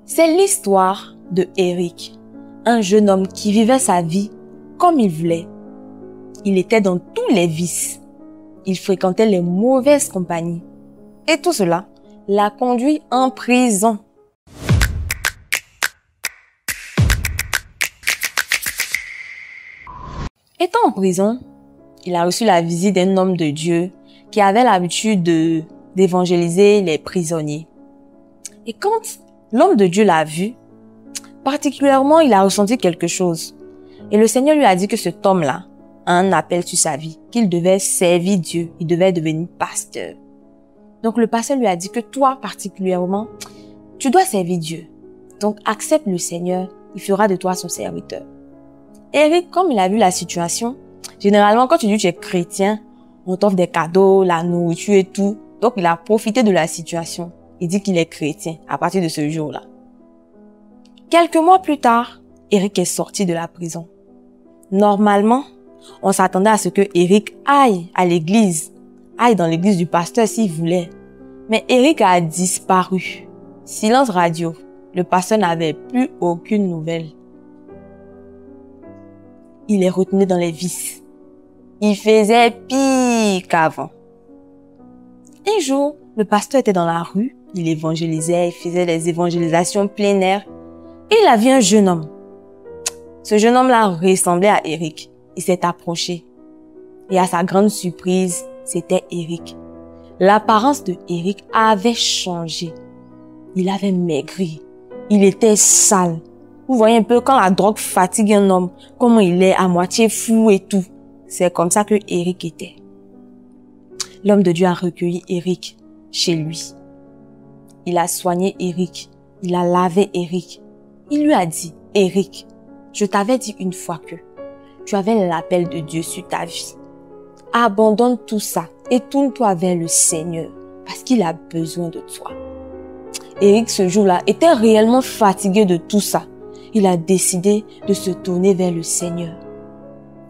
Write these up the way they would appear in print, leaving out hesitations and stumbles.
C'est l'histoire de Eric, un jeune homme qui vivait sa vie comme il voulait. Il était dans tous les vices. Il fréquentait les mauvaises compagnies. Et tout cela l'a conduit en prison. Étant en prison, il a reçu la visite d'un homme de Dieu qui avait l'habitude d'évangéliser les prisonniers. Et quand l'homme de Dieu l'a vu, particulièrement, il a ressenti quelque chose. Et le Seigneur lui a dit que cet homme-là a un appel sur sa vie, qu'il devait servir Dieu, il devait devenir pasteur. Donc le pasteur lui a dit que toi, particulièrement, tu dois servir Dieu. Donc accepte le Seigneur, il fera de toi son serviteur. Eric, comme il a vu la situation, généralement quand tu dis que tu es chrétien, on t'offre des cadeaux, la nourriture et tout. Donc il a profité de la situation. Il dit qu'il est chrétien à partir de ce jour-là. Quelques mois plus tard, Eric est sorti de la prison. Normalement, on s'attendait à ce que Eric aille à l'église, aille dans l'église du pasteur s'il voulait. Mais Eric a disparu. Silence radio. Le pasteur n'avait plus aucune nouvelle. Il est retenu dans les vices. Il faisait pire qu'avant. Un jour, le pasteur était dans la rue, il évangélisait, il faisait des évangélisations plein air. Et il a vu un jeune homme. Ce jeune homme-là ressemblait à Eric. Il s'est approché. Et à sa grande surprise, c'était Eric. L'apparence de Eric avait changé. Il avait maigri. Il était sale. Vous voyez un peu quand la drogue fatigue un homme, comment il est à moitié fou et tout. C'est comme ça que Eric était. L'homme de Dieu a recueilli Eric chez lui. Il a soigné Eric. Il a lavé Eric. Il lui a dit, Eric, je t'avais dit une fois que tu avais l'appel de Dieu sur ta vie. Abandonne tout ça et tourne-toi vers le Seigneur parce qu'il a besoin de toi. Eric, ce jour-là, était réellement fatigué de tout ça. Il a décidé de se tourner vers le Seigneur.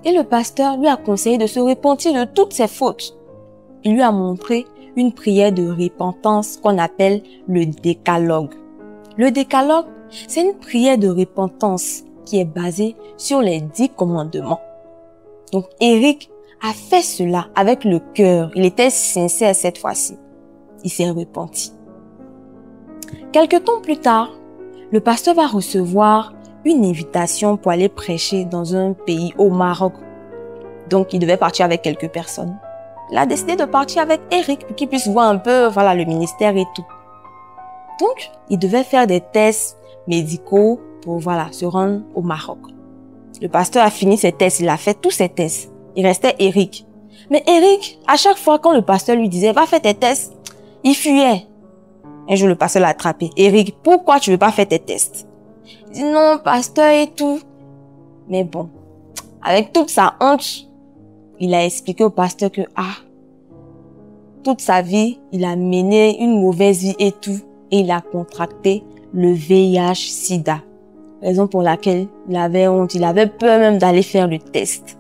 Et le pasteur lui a conseillé de se repentir de toutes ses fautes. Il lui a montré une prière de repentance qu'on appelle le décalogue. Le décalogue, c'est une prière de repentance qui est basée sur les 10 commandements. Donc Eric a fait cela avec le cœur. Il était sincère cette fois-ci. Il s'est repenti. Quelque temps plus tard, le pasteur va recevoir une invitation pour aller prêcher dans un pays au Maroc. Donc, il devait partir avec quelques personnes. Il a décidé de partir avec Eric pour qu'il puisse voir un peu, voilà, le ministère et tout. Donc, il devait faire des tests médicaux pour, voilà, se rendre au Maroc. Le pasteur a fini ses tests, il a fait tous ses tests. Il restait Eric. Mais Eric, à chaque fois quand le pasteur lui disait, va faire tes tests, il fuyait. Un jour, le pasteur l'a attrapé. Eric, pourquoi tu veux pas faire tes tests? Il dit non, pasteur et tout. Mais bon, avec toute sa honte, il a expliqué au pasteur que, toute sa vie, il a mené une mauvaise vie et tout. Et il a contracté le VIH-Sida. Raison pour laquelle il avait honte. Il avait peur même d'aller faire le test.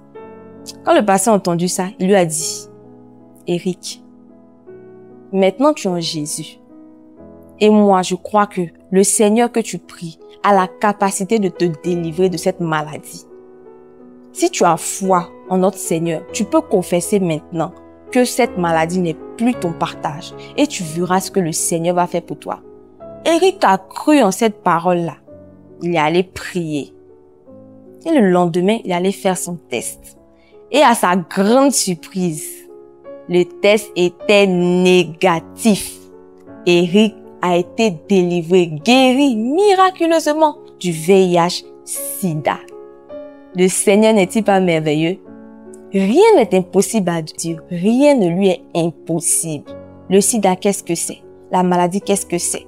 Quand le pasteur a entendu ça, il lui a dit, Eric, maintenant tu es en Jésus. Et moi, je crois que le Seigneur que tu pries a la capacité de te délivrer de cette maladie. Si tu as foi en notre Seigneur, tu peux confesser maintenant que cette maladie n'est plus ton partage et tu verras ce que le Seigneur va faire pour toi. Eric a cru en cette parole-là. Il est allé prier. Et le lendemain, il allait faire son test. Et à sa grande surprise, le test était négatif. Eric a été délivré, guéri miraculeusement du VIH-Sida. Le Seigneur n'est-il pas merveilleux? Rien n'est impossible à Dieu. Rien ne lui est impossible. Le sida, qu'est-ce que c'est? La maladie, qu'est-ce que c'est?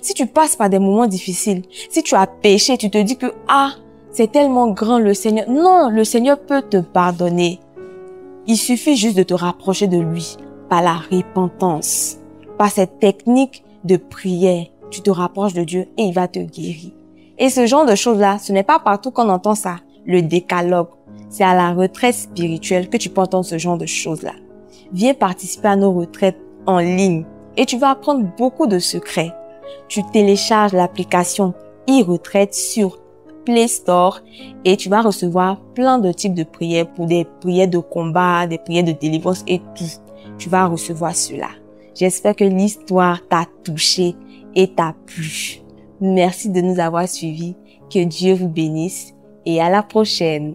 Si tu passes par des moments difficiles, si tu as péché, tu te dis que, c'est tellement grand le Seigneur. Non, le Seigneur peut te pardonner. Il suffit juste de te rapprocher de lui par la repentance, par cette technique de prière. Tu te rapproches de Dieu et il va te guérir. Et ce genre de choses-là, ce n'est pas partout qu'on entend ça. Le décalogue, c'est à la retraite spirituelle que tu peux entendre ce genre de choses-là. Viens participer à nos retraites en ligne et tu vas apprendre beaucoup de secrets. tu télécharges l'application e-retraite sur Play Store et tu vas recevoir plein de types de prières pour des prières de combat, des prières de délivrance et tout. Tu vas recevoir cela. J'espère que l'histoire t'a touché et t'a plu. Merci de nous avoir suivis. Que Dieu vous bénisse et à la prochaine.